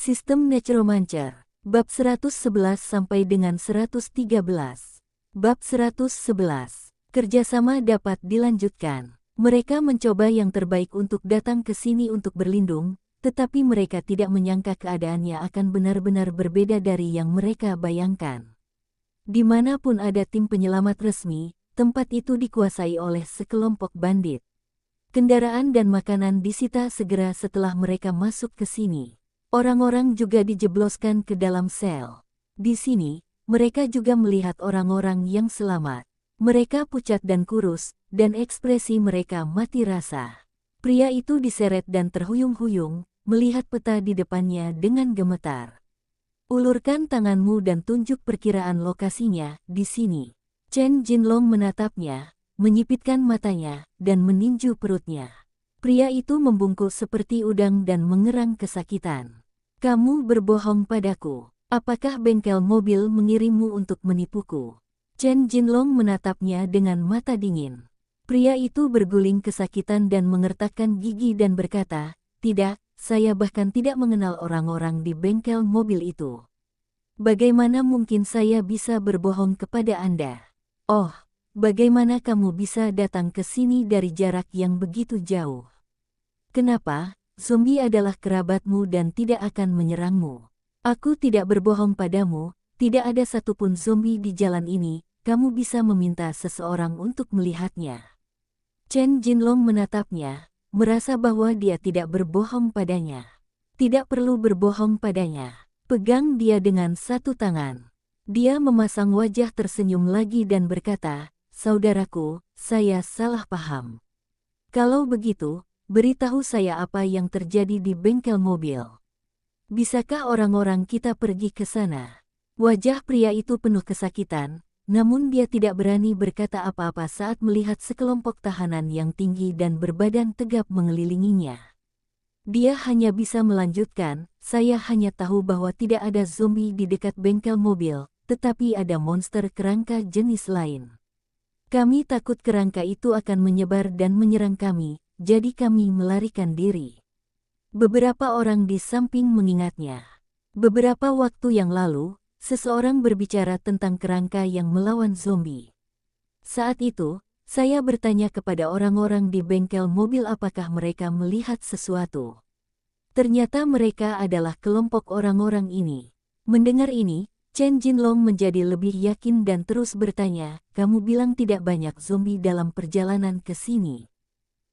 Sistem Necromancer. Bab 111 sampai dengan 113. Bab 111. Kerjasama dapat dilanjutkan. Mereka mencoba yang terbaik untuk datang ke sini untuk berlindung, tetapi mereka tidak menyangka keadaannya akan benar-benar berbeda dari yang mereka bayangkan. Dimanapun ada tim penyelamat resmi, tempat itu dikuasai oleh sekelompok bandit. Kendaraan dan makanan disita segera setelah mereka masuk ke sini. Orang-orang juga dijebloskan ke dalam sel. Di sini, mereka juga melihat orang-orang yang selamat. Mereka pucat dan kurus, dan ekspresi mereka mati rasa. Pria itu diseret dan terhuyung-huyung, melihat peta di depannya dengan gemetar. Ulurkan tanganmu dan tunjuk perkiraan lokasinya di sini. Chen Jinlong menatapnya, menyipitkan matanya, dan meninju perutnya. Pria itu membungkuk seperti udang dan mengerang kesakitan. Kamu berbohong padaku. Apakah bengkel mobil mengirimmu untuk menipuku? Chen Jinlong menatapnya dengan mata dingin. Pria itu berguling kesakitan dan mengertakkan gigi dan berkata, "Tidak, saya bahkan tidak mengenal orang-orang di bengkel mobil itu. Bagaimana mungkin saya bisa berbohong kepada Anda? Oh, bagaimana kamu bisa datang ke sini dari jarak yang begitu jauh? Kenapa? Zombie adalah kerabatmu dan tidak akan menyerangmu. Aku tidak berbohong padamu, tidak ada satupun zombie di jalan ini, kamu bisa meminta seseorang untuk melihatnya." Chen Jinlong menatapnya, merasa bahwa dia tidak berbohong padanya. Tidak perlu berbohong padanya. Pegang dia dengan satu tangan. Dia memasang wajah tersenyum lagi dan berkata, "Saudaraku, saya salah paham. Kalau begitu, beritahu saya apa yang terjadi di bengkel mobil. Bisakah orang-orang kita pergi ke sana?" Wajah pria itu penuh kesakitan, namun dia tidak berani berkata apa-apa saat melihat sekelompok tahanan yang tinggi dan berbadan tegap mengelilinginya. Dia hanya bisa melanjutkan, "Saya hanya tahu bahwa tidak ada zombie di dekat bengkel mobil, tetapi ada monster kerangka jenis lain. Kami takut kerangka itu akan menyebar dan menyerang kami, jadi kami melarikan diri." Beberapa orang di samping mengingatnya. Beberapa waktu yang lalu, seseorang berbicara tentang kerangka yang melawan zombie. Saat itu, saya bertanya kepada orang-orang di bengkel mobil apakah mereka melihat sesuatu. Ternyata mereka adalah kelompok orang-orang ini. Mendengar ini, Chen Jinlong menjadi lebih yakin dan terus bertanya, "Kamu bilang tidak banyak zombie dalam perjalanan ke sini?"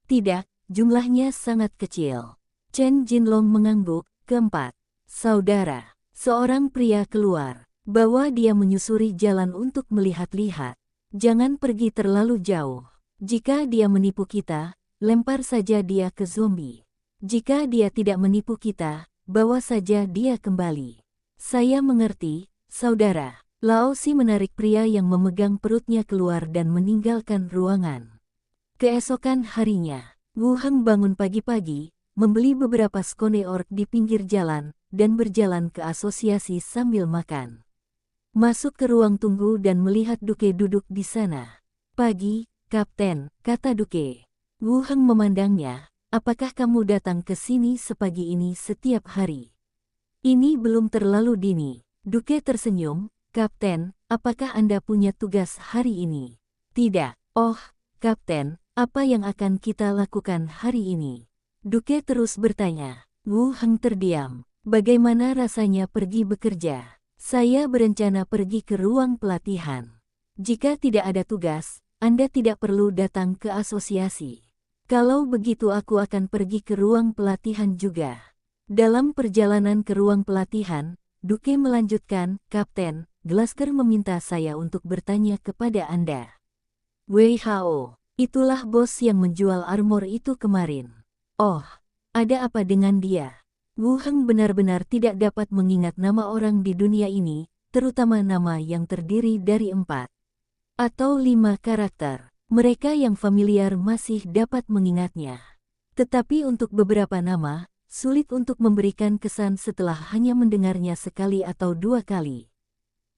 "Tidak, jumlahnya sangat kecil." Chen Jinlong mengangguk. Keempat, saudara. Seorang pria keluar, bahwa dia menyusuri jalan untuk melihat-lihat. Jangan pergi terlalu jauh. Jika dia menipu kita, lempar saja dia ke zombie. Jika dia tidak menipu kita, bawa saja dia kembali. Saya mengerti, saudara. Lao Si menarik pria yang memegang perutnya keluar dan meninggalkan ruangan. Keesokan harinya, Wu Heng bangun pagi-pagi, membeli beberapa skone orc di pinggir jalan, dan berjalan ke asosiasi sambil makan. Masuk ke ruang tunggu dan melihat Duke duduk di sana. "Pagi, Kapten," kata Duke. Wu Heng memandangnya, "Apakah kamu datang ke sini sepagi ini setiap hari?" "Ini belum terlalu dini." Duke tersenyum, "Kapten, apakah Anda punya tugas hari ini?" "Tidak." "Oh, Kapten, apa yang akan kita lakukan hari ini?" Duke terus bertanya. Wu Heng terdiam. "Bagaimana rasanya pergi bekerja?" "Saya berencana pergi ke ruang pelatihan. Jika tidak ada tugas, Anda tidak perlu datang ke asosiasi." "Kalau begitu aku akan pergi ke ruang pelatihan juga." Dalam perjalanan ke ruang pelatihan, Duke melanjutkan, "Kapten, Glasker meminta saya untuk bertanya kepada Anda." "Wei Hao, itulah bos yang menjual armor itu kemarin." "Oh, ada apa dengan dia?" Wu Heng benar-benar tidak dapat mengingat nama orang di dunia ini, terutama nama yang terdiri dari 4 atau 5 karakter. Mereka yang familiar masih dapat mengingatnya. Tetapi untuk beberapa nama, sulit untuk memberikan kesan setelah hanya mendengarnya sekali atau 2 kali.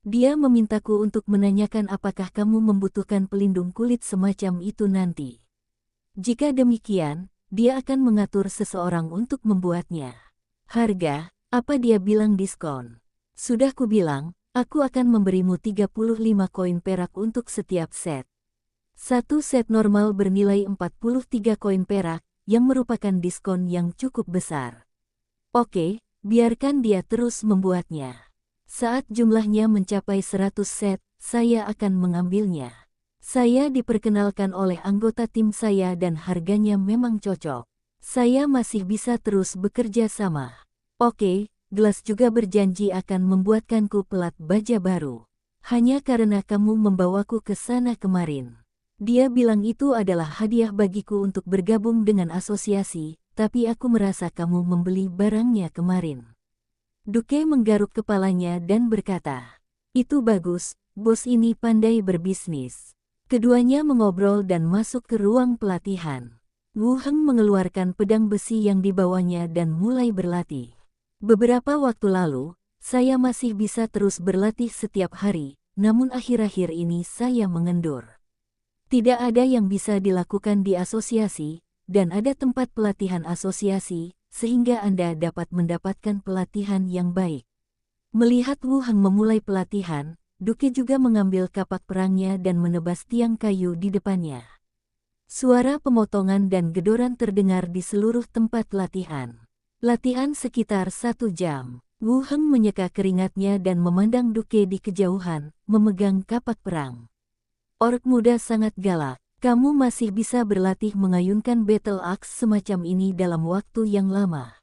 "Dia memintaku untuk menanyakan apakah kamu membutuhkan pelindung kulit semacam itu nanti. Jika demikian, dia akan mengatur seseorang untuk membuatnya." "Harga, Apa dia bilang diskon? Sudah kubilang, aku akan memberimu 35 koin perak untuk setiap set. Satu set normal bernilai 43 koin perak, yang merupakan diskon yang cukup besar. Oke, biarkan dia terus membuatnya. Saat jumlahnya mencapai 100 set, saya akan mengambilnya. Saya diperkenalkan oleh anggota tim saya dan harganya memang cocok. Saya masih bisa terus bekerja sama. Oke, Glass juga berjanji akan membuatkanku pelat baja baru. Hanya karena kamu membawaku ke sana kemarin. Dia bilang itu adalah hadiah bagiku untuk bergabung dengan asosiasi, tapi aku merasa kamu membeli barangnya kemarin. Duke menggaruk kepalanya dan berkata, itu bagus, bos ini pandai berbisnis. Keduanya mengobrol dan masuk ke ruang pelatihan. Wu Heng mengeluarkan pedang besi yang dibawanya dan mulai berlatih. Beberapa waktu lalu, saya masih bisa terus berlatih setiap hari, namun akhir-akhir ini saya mengendur. Tidak ada yang bisa dilakukan di asosiasi, dan ada tempat pelatihan asosiasi, sehingga Anda dapat mendapatkan pelatihan yang baik. Melihat Wu Heng memulai pelatihan, Duke juga mengambil kapak perangnya dan menebas tiang kayu di depannya. Suara pemotongan dan gedoran terdengar di seluruh tempat latihan. Latihan sekitar 1 jam. Wu Heng menyeka keringatnya dan memandang Duke di kejauhan, memegang kapak perang. Ork muda sangat galak. Kamu masih bisa berlatih mengayunkan battle axe semacam ini dalam waktu yang lama.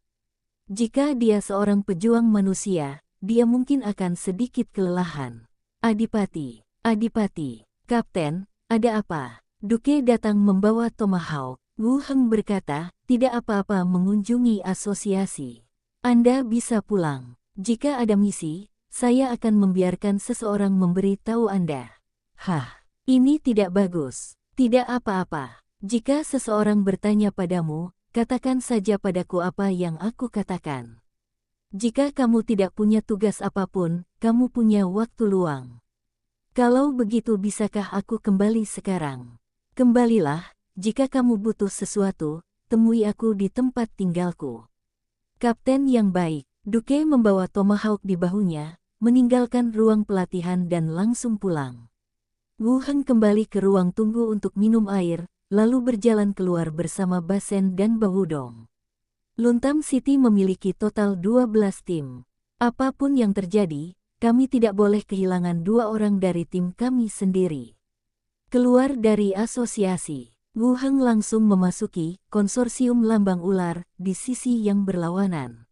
Jika dia seorang pejuang manusia, dia mungkin akan sedikit kelelahan. Adipati, Adipati, Kapten, ada apa? Duke datang membawa tomahawk. Wu Heng berkata, tidak apa-apa mengunjungi asosiasi. Anda bisa pulang. Jika ada misi, saya akan membiarkan seseorang memberi tahu Anda. Hah, ini tidak bagus. Tidak apa-apa. Jika seseorang bertanya padamu, katakan saja padaku apa yang aku katakan. Jika kamu tidak punya tugas apapun, kamu punya waktu luang. Kalau begitu bisakah aku kembali sekarang? Kembalilah. Jika kamu butuh sesuatu, temui aku di tempat tinggalku. Kapten yang baik, Duke membawa tomahawk di bahunya, meninggalkan ruang pelatihan dan langsung pulang. Wu Heng kembali ke ruang tunggu untuk minum air, lalu berjalan keluar bersama Basen dan Bahudong. Luntam City memiliki total 12 tim. Apapun yang terjadi, kami tidak boleh kehilangan 2 orang dari tim kami sendiri. Keluar dari asosiasi. Wu Heng langsung memasuki konsorsium lambang ular di sisi yang berlawanan.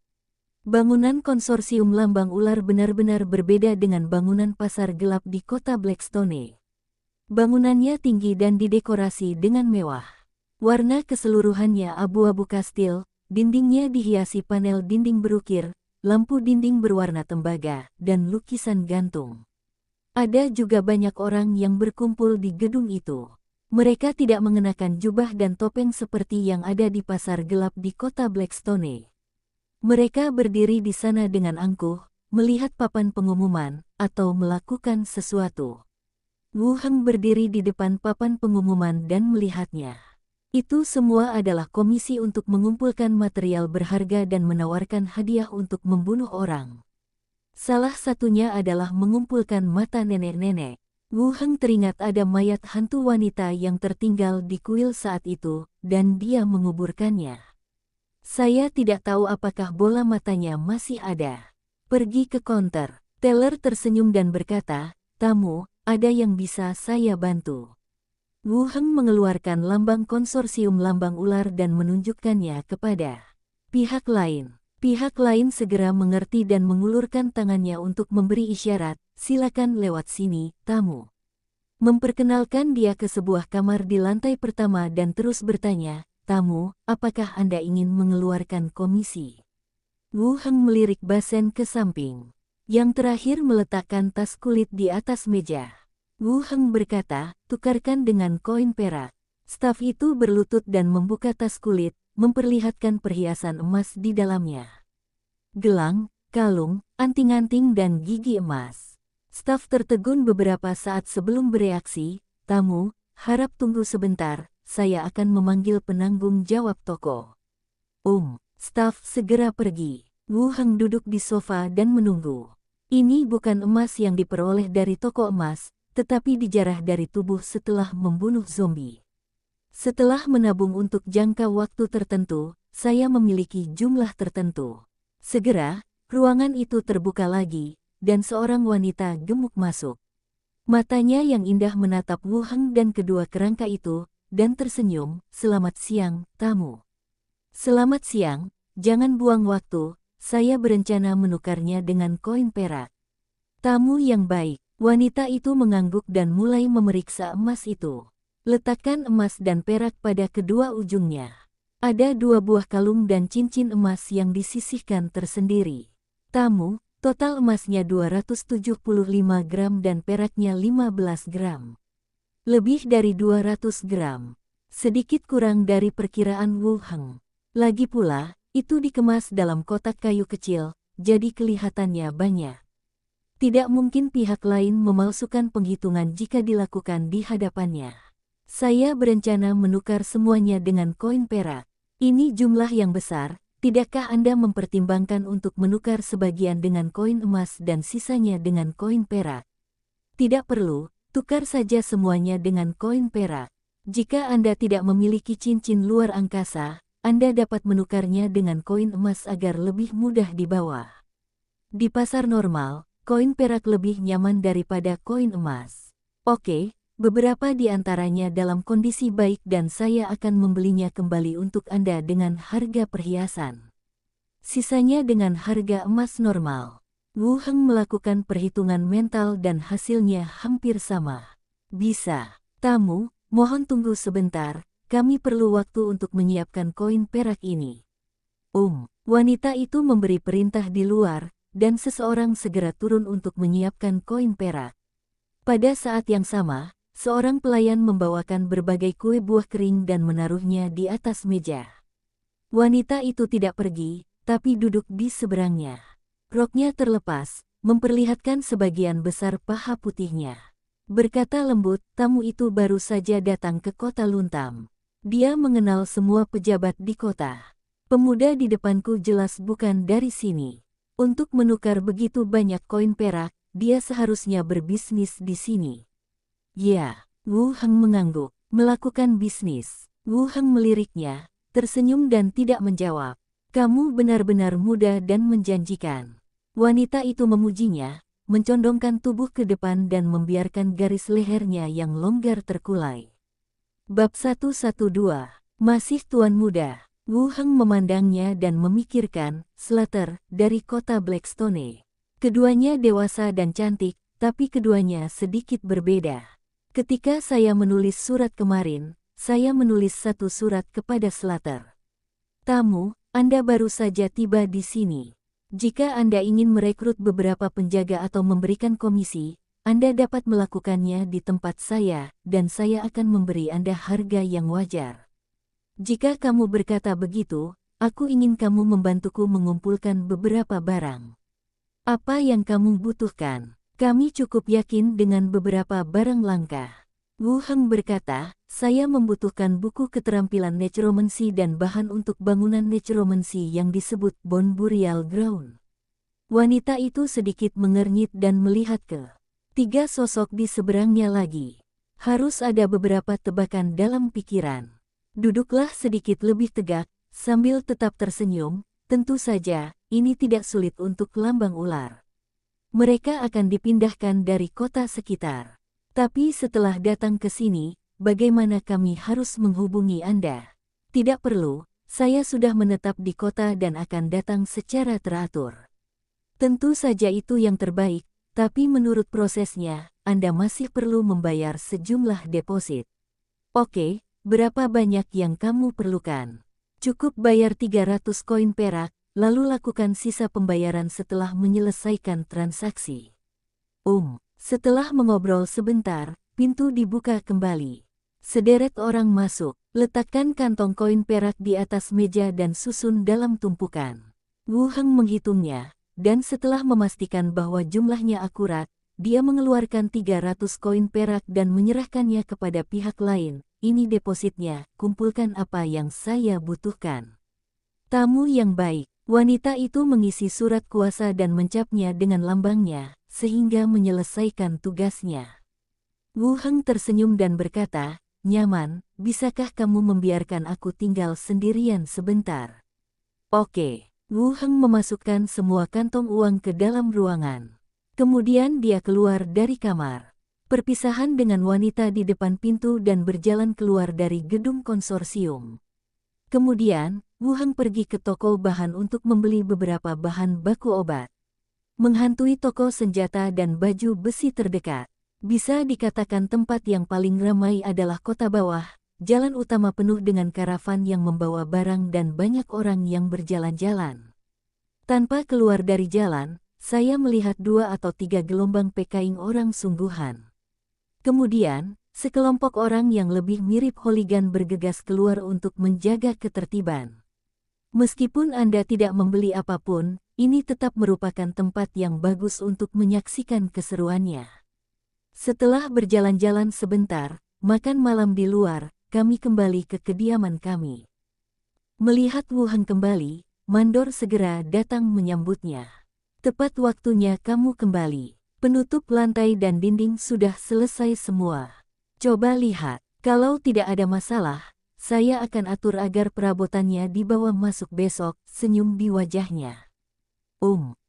Bangunan konsorsium lambang ular benar-benar berbeda dengan bangunan pasar gelap di kota Blackstone. Bangunannya tinggi dan didekorasi dengan mewah. Warna keseluruhannya abu-abu kastil, dindingnya dihiasi panel dinding berukir, lampu dinding berwarna tembaga, dan lukisan gantung. Ada juga banyak orang yang berkumpul di gedung itu. Mereka tidak mengenakan jubah dan topeng seperti yang ada di pasar gelap di kota Blackstone. Mereka berdiri di sana dengan angkuh, melihat papan pengumuman, atau melakukan sesuatu. Wu Heng berdiri di depan papan pengumuman dan melihatnya. Itu semua adalah komisi untuk mengumpulkan material berharga dan menawarkan hadiah untuk membunuh orang. Salah satunya adalah mengumpulkan mata nenek-nenek. Wu Heng teringat ada mayat hantu wanita yang tertinggal di kuil saat itu, dan dia menguburkannya. Saya tidak tahu apakah bola matanya masih ada. Pergi ke counter. Teller tersenyum dan berkata, tamu, ada yang bisa saya bantu. Wu Heng mengeluarkan lambang konsorsium lambang ular dan menunjukkannya kepada pihak lain. Pihak lain segera mengerti dan mengulurkan tangannya untuk memberi isyarat, silakan lewat sini, tamu. Memperkenalkan dia ke sebuah kamar di lantai pertama dan terus bertanya, tamu, apakah Anda ingin mengeluarkan komisi? Wu Heng melirik Basen ke samping. Yang terakhir meletakkan tas kulit di atas meja. Wu Heng berkata, tukarkan dengan koin perak. Staf itu berlutut dan membuka tas kulit, memperlihatkan perhiasan emas di dalamnya. Gelang, kalung, anting-anting dan gigi emas. Staf tertegun beberapa saat sebelum bereaksi, tamu, harap tunggu sebentar, saya akan memanggil penanggung jawab toko. Staf segera pergi. Wu Heng duduk di sofa dan menunggu. Ini bukan emas yang diperoleh dari toko emas, tetapi dijarah dari tubuh setelah membunuh zombie. Setelah menabung untuk jangka waktu tertentu, saya memiliki jumlah tertentu. Segera, ruangan itu terbuka lagi, dan seorang wanita gemuk masuk. Matanya yang indah menatap Wu Heng dan kedua kerangka itu, dan tersenyum, "Selamat siang, tamu." "Selamat siang, jangan buang waktu, saya berencana menukarnya dengan koin perak." "Tamu yang baik." Wanita itu mengangguk dan mulai memeriksa emas itu. Letakkan emas dan perak pada kedua ujungnya. Ada 2 buah kalung dan cincin emas yang disisihkan tersendiri. "Tamu, total emasnya 275 gram dan peraknya 15 gram. Lebih dari 200 gram. Sedikit kurang dari perkiraan Wu Heng. Lagi pula, itu dikemas dalam kotak kayu kecil, jadi kelihatannya banyak. Tidak mungkin pihak lain memalsukan penghitungan jika dilakukan di hadapannya. Saya berencana menukar semuanya dengan koin perak. Ini jumlah yang besar. Tidakkah Anda mempertimbangkan untuk menukar sebagian dengan koin emas dan sisanya dengan koin perak? Tidak perlu, tukar saja semuanya dengan koin perak. Jika Anda tidak memiliki cincin luar angkasa, Anda dapat menukarnya dengan koin emas agar lebih mudah dibawa. Di pasar normal, koin perak lebih nyaman daripada koin emas. Oke. Beberapa di antaranya dalam kondisi baik dan saya akan membelinya kembali untuk Anda dengan harga perhiasan. Sisanya dengan harga emas normal. Wu Heng melakukan perhitungan mental dan hasilnya hampir sama. "Bisa. Tamu, mohon tunggu sebentar, kami perlu waktu untuk menyiapkan koin perak ini." Wanita itu memberi perintah di luar, dan seseorang segera turun untuk menyiapkan koin perak. Pada saat yang sama, seorang pelayan membawakan berbagai kue buah kering dan menaruhnya di atas meja. Wanita itu tidak pergi, tapi duduk di seberangnya. Roknya terlepas, memperlihatkan sebagian besar paha putihnya. Berkata lembut, "Tamu itu baru saja datang ke kota Luntam. Dia mengenal semua pejabat di kota. Pemuda di depanku jelas bukan dari sini. Untuk menukar begitu banyak koin perak, dia seharusnya berbisnis di sini." "Ya." Wu Heng mengangguk. "Melakukan bisnis." Wu Heng meliriknya, tersenyum dan tidak menjawab. "Kamu benar-benar muda dan menjanjikan." Wanita itu memujinya, mencondongkan tubuh ke depan dan membiarkan garis lehernya yang longgar terkulai. Bab 112. Masih tuan muda. Wu Heng memandangnya dan memikirkan, Slater, dari kota Blackstone. Keduanya dewasa dan cantik, tapi keduanya sedikit berbeda. Ketika saya menulis surat kemarin, saya menulis satu surat kepada Slater. "Tamu, Anda baru saja tiba di sini. Jika Anda ingin merekrut beberapa penjaga atau memberikan komisi, Anda dapat melakukannya di tempat saya, dan saya akan memberi Anda harga yang wajar. Jika kamu berkata begitu, aku ingin kamu membantuku mengumpulkan beberapa barang." "Apa yang kamu butuhkan?" "Kami cukup yakin dengan beberapa barang langka." Wu Heng berkata, "Saya membutuhkan buku keterampilan necromancy dan bahan untuk bangunan necromancy yang disebut Bone Burial Ground." Wanita itu sedikit mengernyit dan melihat ke 3 sosok di seberangnya lagi. Harus ada beberapa tebakan dalam pikiran. Duduklah sedikit lebih tegak, sambil tetap tersenyum. "Tentu saja, ini tidak sulit untuk lambang ular. Mereka akan dipindahkan dari kota sekitar. Tapi setelah datang ke sini, bagaimana kami harus menghubungi Anda?" "Tidak perlu, saya sudah menetap di kota dan akan datang secara teratur." "Tentu saja itu yang terbaik, tapi menurut prosesnya, Anda masih perlu membayar sejumlah deposit." "Oke, berapa banyak yang kamu perlukan?" "Cukup bayar 300 koin perak, lalu lakukan sisa pembayaran setelah menyelesaikan transaksi." Setelah mengobrol sebentar, pintu dibuka kembali. Sederet orang masuk. Letakkan kantong koin perak di atas meja dan susun dalam tumpukan. Wu Heng menghitungnya, dan setelah memastikan bahwa jumlahnya akurat, dia mengeluarkan 300 koin perak dan menyerahkannya kepada pihak lain. "Ini depositnya, kumpulkan apa yang saya butuhkan." "Tamu yang baik." Wanita itu mengisi surat kuasa dan mencapnya dengan lambangnya, sehingga menyelesaikan tugasnya. Wu Heng tersenyum dan berkata, "Nyaman, bisakah kamu membiarkan aku tinggal sendirian sebentar?" "Oke." Wu Heng memasukkan semua kantong uang ke dalam ruangan. Kemudian dia keluar dari kamar. Perpisahan dengan wanita di depan pintu dan berjalan keluar dari gedung konsorsium. Kemudian, Wu Heng pergi ke toko bahan untuk membeli beberapa bahan baku obat. Menghantui toko senjata dan baju besi terdekat. Bisa dikatakan tempat yang paling ramai adalah kota bawah, jalan utama penuh dengan karavan yang membawa barang dan banyak orang yang berjalan-jalan. Tanpa keluar dari jalan, saya melihat 2 atau 3 gelombang pekaing orang sungguhan. Kemudian, sekelompok orang yang lebih mirip hooligan bergegas keluar untuk menjaga ketertiban. Meskipun Anda tidak membeli apapun, ini tetap merupakan tempat yang bagus untuk menyaksikan keseruannya. Setelah berjalan-jalan sebentar, makan malam di luar, kami kembali ke kediaman kami. Melihat Wu Heng kembali, Mandor segera datang menyambutnya. "Tepat waktunya kamu kembali. Penutup lantai dan dinding sudah selesai semua. Coba lihat, kalau tidak ada masalah, saya akan atur agar perabotannya dibawa masuk besok," senyum di wajahnya.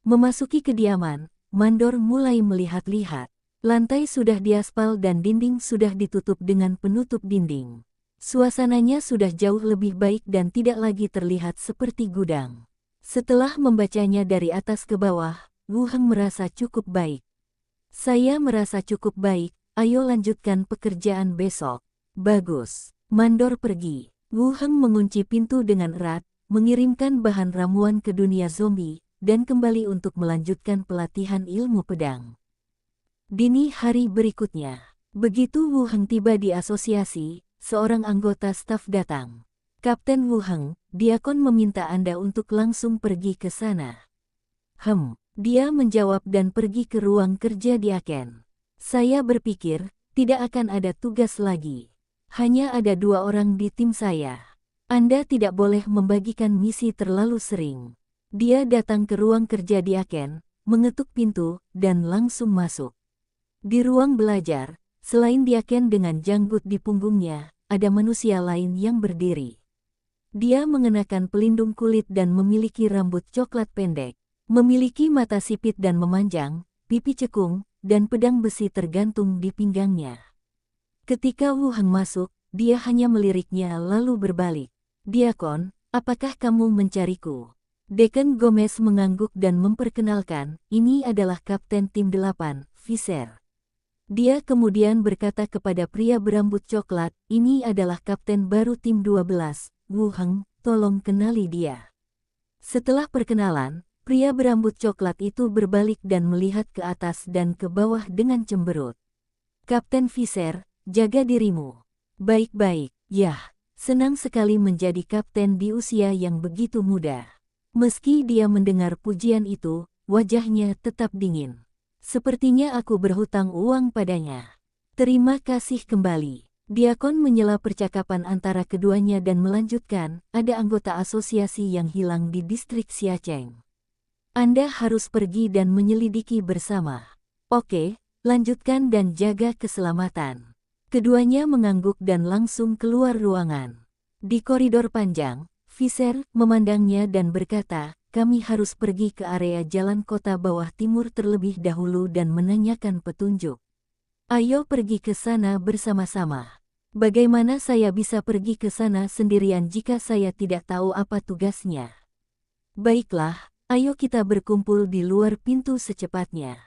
Memasuki kediaman, Mandor mulai melihat-lihat. Lantai sudah diaspal dan dinding sudah ditutup dengan penutup dinding. Suasananya sudah jauh lebih baik dan tidak lagi terlihat seperti gudang. Setelah membacanya dari atas ke bawah, Wu Heng merasa cukup baik. "Saya merasa cukup baik, ayo lanjutkan pekerjaan besok." "Bagus." Mandor pergi. Wu Heng mengunci pintu dengan erat, mengirimkan bahan ramuan ke dunia zombie, dan kembali untuk melanjutkan pelatihan ilmu pedang. Dini hari berikutnya, begitu Wu Heng tiba di asosiasi, seorang anggota staf datang. "Kapten Wu Heng, Diakon meminta Anda untuk langsung pergi ke sana." Dia menjawab dan pergi ke ruang kerja Diaken. "Saya berpikir, tidak akan ada tugas lagi. Hanya ada 2 orang di tim saya. Anda tidak boleh membagikan misi terlalu sering." Dia datang ke ruang kerja Diaken, mengetuk pintu, dan langsung masuk. Di ruang belajar, selain Diaken dengan janggut di punggungnya, ada manusia lain yang berdiri. Dia mengenakan pelindung kulit dan memiliki rambut coklat pendek, memiliki mata sipit dan memanjang, pipi cekung, dan pedang besi tergantung di pinggangnya. Ketika Wu Heng masuk, dia hanya meliriknya lalu berbalik. "Diakon, apakah kamu mencariku?" Deacon Gomez mengangguk dan memperkenalkan, "Ini adalah Kapten Tim 8, Visser." Dia kemudian berkata kepada pria berambut coklat, "Ini adalah Kapten baru Tim 12, Wu Heng, tolong kenali dia." Setelah perkenalan, pria berambut coklat itu berbalik dan melihat ke atas dan ke bawah dengan cemberut. "Kapten Visser, jaga dirimu." "Baik-baik, yah, senang sekali menjadi kapten di usia yang begitu muda." Meski dia mendengar pujian itu, wajahnya tetap dingin. "Sepertinya aku berhutang uang padanya." "Terima kasih kembali." Diakon menyela percakapan antara keduanya dan melanjutkan, "Ada anggota asosiasi yang hilang di distrik Xiacheng. Anda harus pergi dan menyelidiki bersama." "Oke, lanjutkan dan jaga keselamatan." Keduanya mengangguk dan langsung keluar ruangan. Di koridor panjang, Visser memandangnya dan berkata, "Kami harus pergi ke area jalan kota bawah timur terlebih dahulu dan menanyakan petunjuk. Ayo pergi ke sana bersama-sama." "Bagaimana saya bisa pergi ke sana sendirian jika saya tidak tahu apa tugasnya?" "Baiklah, ayo kita berkumpul di luar pintu secepatnya.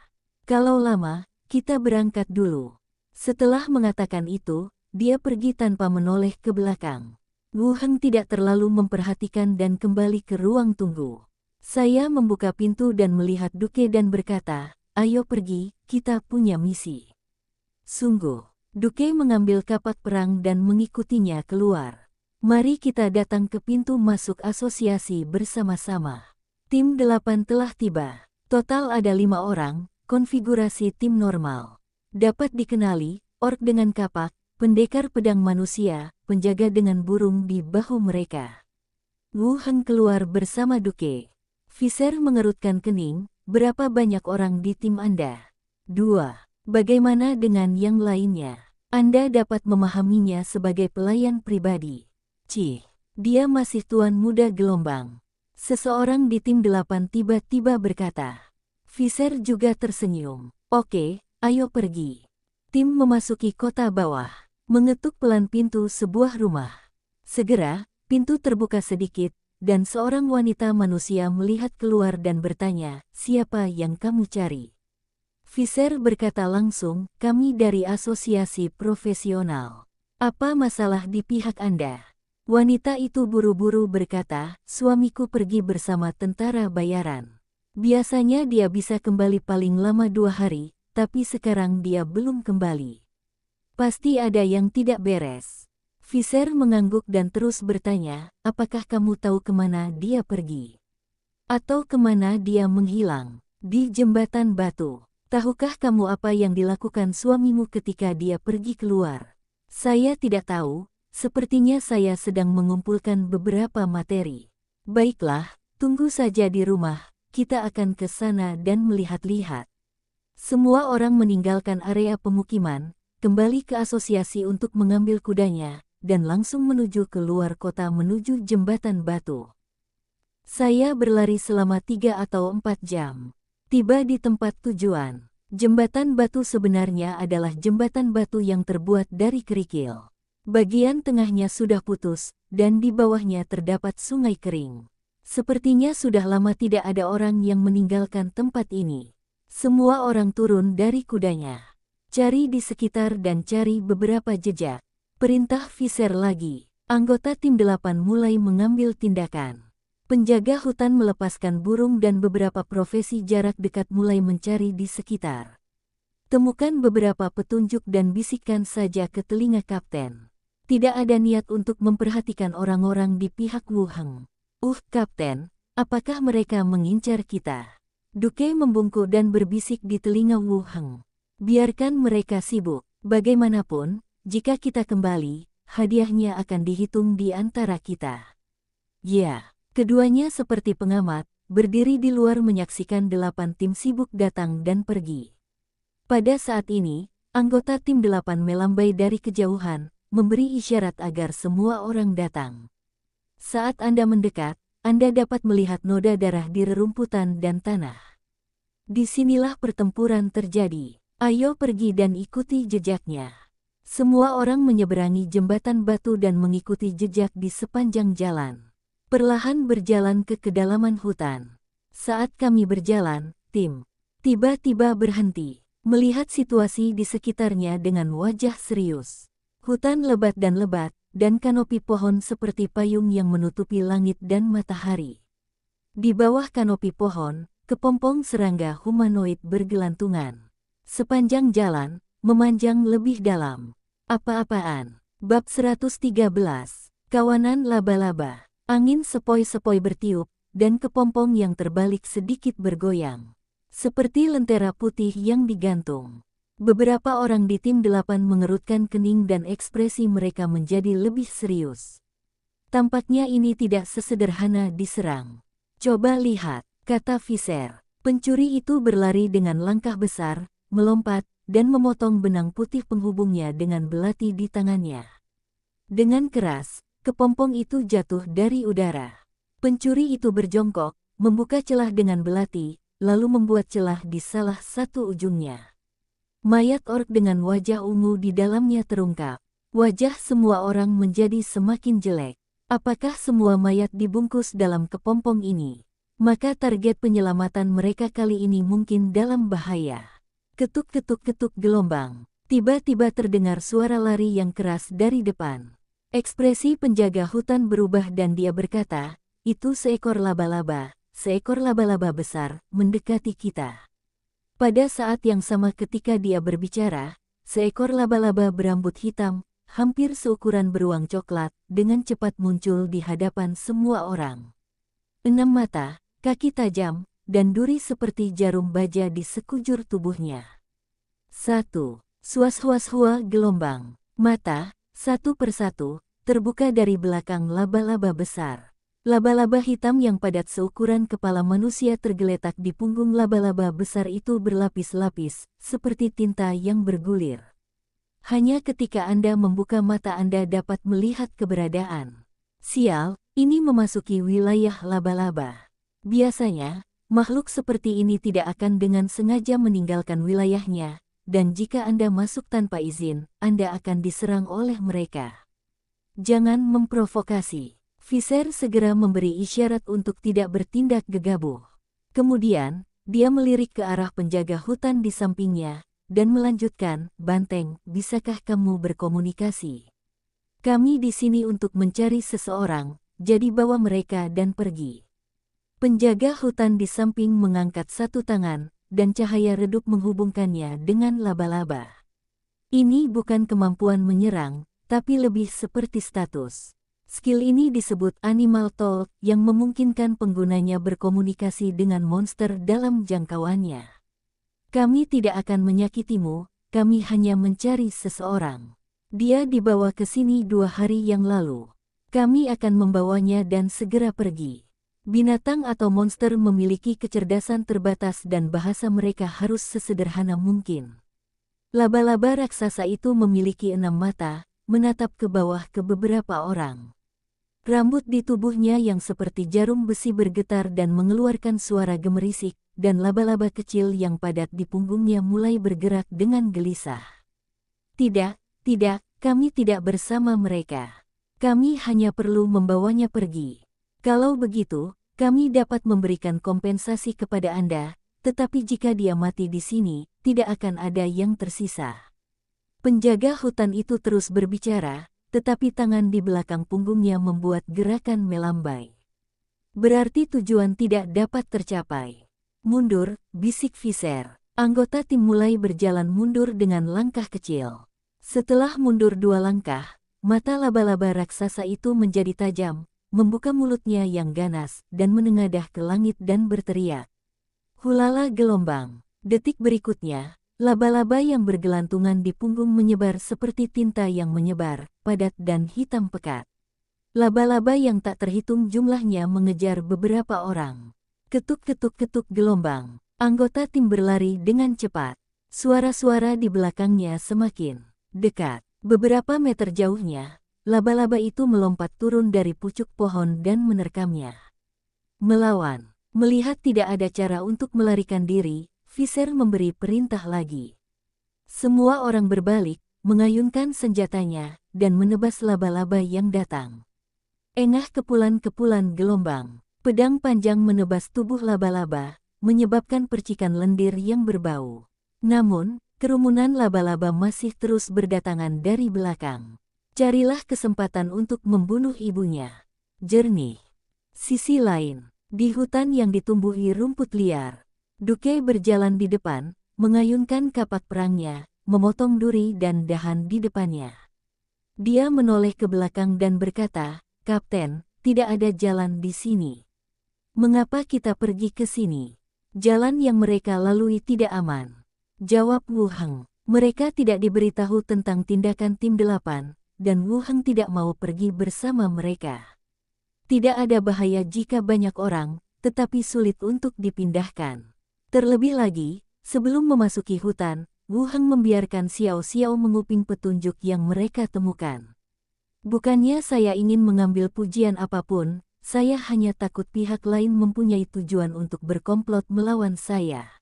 Kalau lama, kita berangkat dulu." Setelah mengatakan itu, dia pergi tanpa menoleh ke belakang. Wu Heng tidak terlalu memperhatikan dan kembali ke ruang tunggu. Saya membuka pintu dan melihat Duke dan berkata, "Ayo pergi, kita punya misi." Sungguh, Duke mengambil kapak perang dan mengikutinya keluar. "Mari kita datang ke pintu masuk asosiasi bersama-sama." Tim 8 telah tiba. Total ada 5 orang, konfigurasi tim normal. Dapat dikenali, ork dengan kapak, pendekar pedang manusia, penjaga dengan burung di bahu mereka. Wu Heng keluar bersama Duke. Fisher mengerutkan kening, berapa banyak orang di tim Anda? 2. Bagaimana dengan yang lainnya? Anda dapat memahaminya sebagai pelayan pribadi. Cih, dia masih tuan muda gelombang. Seseorang di tim 8 tiba-tiba berkata. Fisher juga tersenyum. Oke, ayo pergi. Tim memasuki kota bawah. Mengetuk pelan pintu sebuah rumah. Segera, pintu terbuka sedikit, dan seorang wanita manusia melihat keluar dan bertanya, siapa yang kamu cari? Fisher berkata langsung, kami dari asosiasi profesional. Apa masalah di pihak Anda? Wanita itu buru-buru berkata, suamiku pergi bersama tentara bayaran. Biasanya dia bisa kembali paling lama 2 hari, tapi sekarang dia belum kembali. Pasti ada yang tidak beres. Fisher mengangguk dan terus bertanya, apakah kamu tahu kemana dia pergi? Atau kemana dia menghilang? Di jembatan batu. Tahukah kamu apa yang dilakukan suamimu ketika dia pergi keluar? Saya tidak tahu, sepertinya saya sedang mengumpulkan beberapa materi. Baiklah, tunggu saja di rumah, kita akan ke sana dan melihat-lihat. Semua orang meninggalkan area pemukiman, kembali ke asosiasi untuk mengambil kudanya, dan langsung menuju ke luar kota menuju jembatan batu. Saya berlari selama 3 atau 4 jam. Tiba di tempat tujuan. Jembatan batu sebenarnya adalah jembatan batu yang terbuat dari kerikil. Bagian tengahnya sudah putus, dan di bawahnya terdapat sungai kering. Sepertinya sudah lama tidak ada orang yang meninggalkan tempat ini. Semua orang turun dari kudanya. Cari di sekitar dan cari beberapa jejak. Perintah Fisher lagi. Anggota tim 8 mulai mengambil tindakan. Penjaga hutan melepaskan burung dan beberapa profesi jarak dekat mulai mencari di sekitar. Temukan beberapa petunjuk dan bisikan saja ke telinga kapten. Tidak ada niat untuk memperhatikan orang-orang di pihak Wu Heng. Kapten, apakah mereka mengincar kita? Duke membungkuk dan berbisik di telinga Wu Heng. Biarkan mereka sibuk. Bagaimanapun, jika kita kembali, hadiahnya akan dihitung di antara kita. Ya, keduanya seperti pengamat, berdiri di luar menyaksikan 8 tim sibuk datang dan pergi. Pada saat ini, anggota tim 8 melambai dari kejauhan, memberi isyarat agar semua orang datang. Saat Anda mendekat, Anda dapat melihat noda darah di rerumputan dan tanah. Disinilah pertempuran terjadi. Ayo pergi dan ikuti jejaknya. Semua orang menyeberangi jembatan batu dan mengikuti jejak di sepanjang jalan. Perlahan berjalan ke kedalaman hutan. Saat kami berjalan, tim tiba-tiba berhenti, melihat situasi di sekitarnya dengan wajah serius. Hutan lebat dan kanopi pohon seperti payung yang menutupi langit dan matahari. Di bawah kanopi pohon, kepompong serangga humanoid bergelantungan. Sepanjang jalan, memanjang lebih dalam. Apa-apaan? Bab 113. Kawanan laba-laba. Angin sepoi-sepoi bertiup, dan kepompong yang terbalik sedikit bergoyang. Seperti lentera putih yang digantung. Beberapa orang di tim 8 mengerutkan kening dan ekspresi mereka menjadi lebih serius. Tampaknya ini tidak sesederhana diserang. Coba lihat, kata Fisher. Pencuri itu berlari dengan langkah besar, melompat, dan memotong benang putih penghubungnya dengan belati di tangannya. Dengan keras, kepompong itu jatuh dari udara. Pencuri itu berjongkok, membuka celah dengan belati, lalu membuat celah di salah satu ujungnya. Mayat ork dengan wajah ungu di dalamnya terungkap. Wajah semua orang menjadi semakin jelek. Apakah semua mayat dibungkus dalam kepompong ini? Maka target penyelamatan mereka kali ini mungkin dalam bahaya. Ketuk-ketuk-ketuk gelombang. Tiba-tiba terdengar suara lari yang keras dari depan. Ekspresi penjaga hutan berubah dan dia berkata, itu seekor laba-laba besar, mendekati kita. Pada saat yang sama ketika dia berbicara, seekor laba-laba berambut hitam, hampir seukuran beruang coklat, dengan cepat muncul di hadapan semua orang. 6 mata, kaki tajam, dan duri seperti jarum baja di sekujur tubuhnya. 1. Suas-huas-hua gelombang. Mata, satu persatu, terbuka dari belakang laba-laba besar. Laba-laba hitam yang padat seukuran kepala manusia tergeletak di punggung laba-laba besar itu berlapis-lapis, seperti tinta yang bergulir. Hanya ketika Anda membuka mata Anda dapat melihat keberadaan. Sial, ini memasuki wilayah laba-laba. Biasanya, makhluk seperti ini tidak akan dengan sengaja meninggalkan wilayahnya, dan jika Anda masuk tanpa izin, Anda akan diserang oleh mereka. Jangan memprovokasi. Visser segera memberi isyarat untuk tidak bertindak gegabah. Kemudian, dia melirik ke arah penjaga hutan di sampingnya, dan melanjutkan, "Banteng, bisakah kamu berkomunikasi? Kami di sini untuk mencari seseorang, jadi bawa mereka dan pergi." Penjaga hutan di samping mengangkat satu tangan, dan cahaya redup menghubungkannya dengan laba-laba. Ini bukan kemampuan menyerang, tapi lebih seperti status. Skill ini disebut Animal Talk yang memungkinkan penggunanya berkomunikasi dengan monster dalam jangkauannya. "Kami tidak akan menyakitimu, kami hanya mencari seseorang. Dia dibawa ke sini 2 hari yang lalu. Kami akan membawanya dan segera pergi." Binatang atau monster memiliki kecerdasan terbatas dan bahasa mereka harus sesederhana mungkin. Laba-laba raksasa itu memiliki 6 mata, menatap ke bawah ke beberapa orang. Rambut di tubuhnya yang seperti jarum besi bergetar dan mengeluarkan suara gemerisik, dan laba-laba kecil yang padat di punggungnya mulai bergerak dengan gelisah. "Tidak, tidak, kami tidak bersama mereka. Kami hanya perlu membawanya pergi. Kalau begitu, kami dapat memberikan kompensasi kepada Anda, tetapi jika dia mati di sini, tidak akan ada yang tersisa." Penjaga hutan itu terus berbicara, tetapi tangan di belakang punggungnya membuat gerakan melambai. "Berarti tujuan tidak dapat tercapai. Mundur," bisik Visser. Anggota tim mulai berjalan mundur dengan langkah kecil. Setelah mundur 2 langkah, mata laba-laba raksasa itu menjadi tajam, membuka mulutnya yang ganas, dan menengadah ke langit dan berteriak. Hulala gelombang. Detik berikutnya, laba-laba yang bergelantungan di punggung menyebar seperti tinta yang menyebar, padat dan hitam pekat. Laba-laba yang tak terhitung jumlahnya mengejar beberapa orang. Ketuk-ketuk-ketuk gelombang. Anggota tim berlari dengan cepat. Suara-suara di belakangnya semakin dekat. Beberapa meter jauhnya, laba-laba itu melompat turun dari pucuk pohon dan menerkamnya. Melawan. Melihat tidak ada cara untuk melarikan diri, Visser memberi perintah lagi. Semua orang berbalik, mengayunkan senjatanya, dan menebas laba-laba yang datang. Engah kepulan-kepulan gelombang. Pedang panjang menebas tubuh laba-laba, menyebabkan percikan lendir yang berbau. Namun, kerumunan laba-laba masih terus berdatangan dari belakang. Carilah kesempatan untuk membunuh ibunya. Jernih. Sisi lain, di hutan yang ditumbuhi rumput liar, Duke berjalan di depan, mengayunkan kapak perangnya, memotong duri dan dahan di depannya. Dia menoleh ke belakang dan berkata, "Kapten, tidak ada jalan di sini. Mengapa kita pergi ke sini? Jalan yang mereka lalui tidak aman." Jawab Wu Heng. Mereka tidak diberitahu tentang tindakan tim 8, dan Wu Heng tidak mau pergi bersama mereka. Tidak ada bahaya jika banyak orang, tetapi sulit untuk dipindahkan. Terlebih lagi, sebelum memasuki hutan, Wu Heng membiarkan Xiao Xiao menguping petunjuk yang mereka temukan. "Bukannya saya ingin mengambil pujian apapun, saya hanya takut pihak lain mempunyai tujuan untuk berkomplot melawan saya.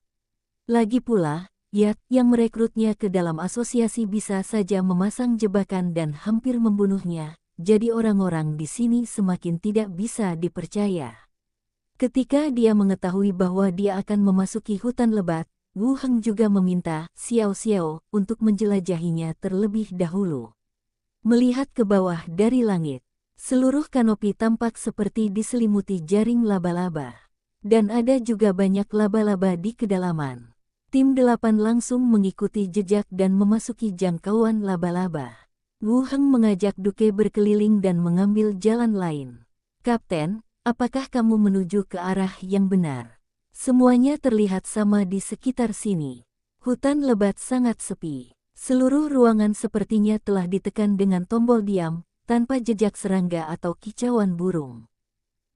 Lagi pula, Yat yang merekrutnya ke dalam asosiasi bisa saja memasang jebakan dan hampir membunuhnya, jadi orang-orang di sini semakin tidak bisa dipercaya." Ketika dia mengetahui bahwa dia akan memasuki hutan lebat, Wu Heng juga meminta Xiao Xiao untuk menjelajahinya terlebih dahulu. Melihat ke bawah dari langit, seluruh kanopi tampak seperti diselimuti jaring laba-laba. Dan ada juga banyak laba-laba di kedalaman. Tim 8 langsung mengikuti jejak dan memasuki jangkauan laba-laba. Wu Heng mengajak Duke berkeliling dan mengambil jalan lain. "Kapten, apakah kamu menuju ke arah yang benar? Semuanya terlihat sama di sekitar sini." Hutan lebat sangat sepi. Seluruh ruangan sepertinya telah ditekan dengan tombol diam, tanpa jejak serangga atau kicauan burung.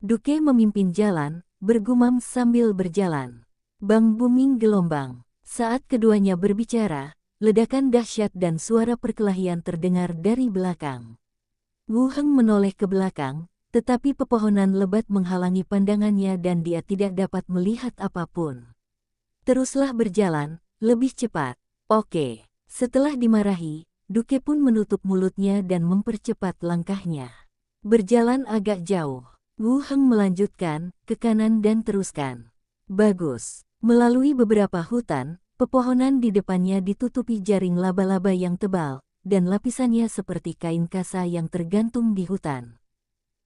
Duke memimpin jalan, bergumam sambil berjalan. Bang booming gelombang. Saat keduanya berbicara, ledakan dahsyat dan suara perkelahian terdengar dari belakang. Wu Heng menoleh ke belakang, tetapi pepohonan lebat menghalangi pandangannya dan dia tidak dapat melihat apapun. Teruslah berjalan, lebih cepat. Oke. Setelah dimarahi, Duke pun menutup mulutnya dan mempercepat langkahnya. Berjalan agak jauh. Wu Heng melanjutkan, ke kanan dan teruskan. Bagus. Melalui beberapa hutan, pepohonan di depannya ditutupi jaring laba-laba yang tebal, dan lapisannya seperti kain kasa yang tergantung di hutan.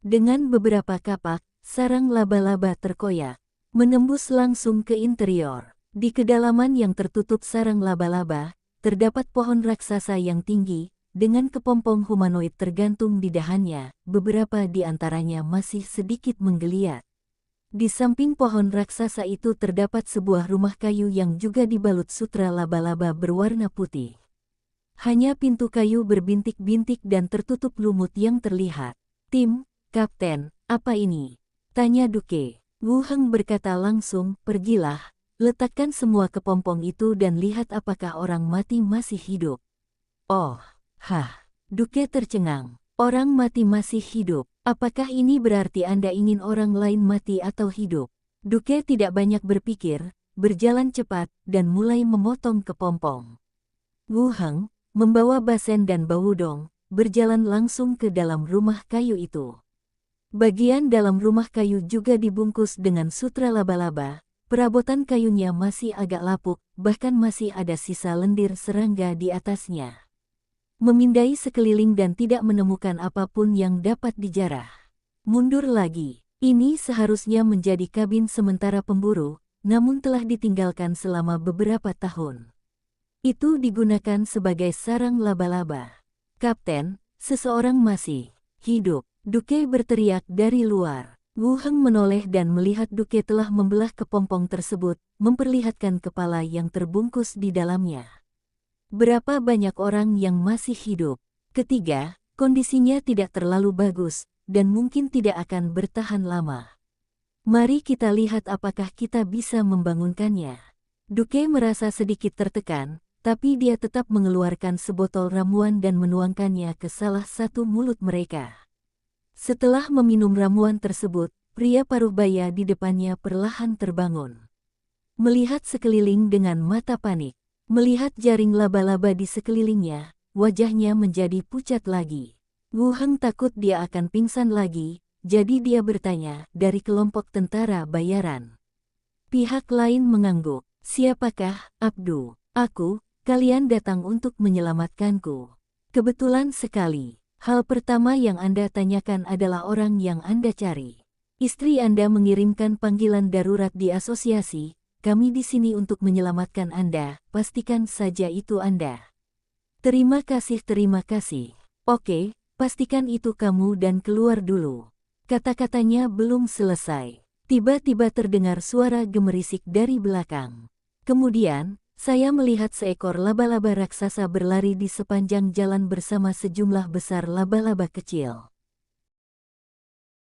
Dengan beberapa kapak, sarang laba-laba terkoyak, menembus langsung ke interior. Di kedalaman yang tertutup sarang laba-laba, terdapat pohon raksasa yang tinggi, dengan kepompong humanoid tergantung di dahannya, beberapa di antaranya masih sedikit menggeliat. Di samping pohon raksasa itu terdapat sebuah rumah kayu yang juga dibalut sutra laba-laba berwarna putih. Hanya pintu kayu berbintik-bintik dan tertutup lumut yang terlihat. Tim, Kapten, apa ini? Tanya Duke. Wu Heng berkata langsung, pergilah, letakkan semua kepompong itu dan lihat apakah orang mati masih hidup. Oh, Duke tercengang. Orang mati masih hidup. Apakah ini berarti Anda ingin orang lain mati atau hidup? Duke tidak banyak berpikir, berjalan cepat, dan mulai memotong kepompong. Wu Heng, membawa basen dan bawudong, berjalan langsung ke dalam rumah kayu itu. Bagian dalam rumah kayu juga dibungkus dengan sutra laba-laba, perabotan kayunya masih agak lapuk, bahkan masih ada sisa lendir serangga di atasnya. Memindai sekeliling dan tidak menemukan apapun yang dapat dijarah. Mundur lagi, ini seharusnya menjadi kabin sementara pemburu, namun telah ditinggalkan selama beberapa tahun. Itu digunakan sebagai sarang laba-laba. Kapten, seseorang masih hidup. Duke berteriak dari luar. Wu Heng menoleh dan melihat Duke telah membelah kepompong tersebut, memperlihatkan kepala yang terbungkus di dalamnya. Berapa banyak orang yang masih hidup? Ketiga, kondisinya tidak terlalu bagus, dan mungkin tidak akan bertahan lama. Mari kita lihat apakah kita bisa membangunkannya. Duke merasa sedikit tertekan, tapi dia tetap mengeluarkan sebotol ramuan dan menuangkannya ke salah satu mulut mereka. Setelah meminum ramuan tersebut, pria paruh baya di depannya perlahan terbangun. Melihat sekeliling dengan mata panik, melihat jaring laba-laba di sekelilingnya, wajahnya menjadi pucat lagi. Wu Heng takut dia akan pingsan lagi, jadi dia bertanya, dari kelompok tentara bayaran. Pihak lain mengangguk. Siapakah, Abdu? Aku. Kalian datang untuk menyelamatkanku. Kebetulan sekali. Hal pertama yang Anda tanyakan adalah orang yang Anda cari. Istri Anda mengirimkan panggilan darurat di asosiasi. Kami di sini untuk menyelamatkan Anda. Pastikan saja itu Anda. Terima kasih, terima kasih. Oke, pastikan itu kamu dan keluar dulu. Kata-katanya belum selesai. Tiba-tiba terdengar suara gemerisik dari belakang. Kemudian, saya melihat seekor laba-laba raksasa berlari di sepanjang jalan bersama sejumlah besar laba-laba kecil.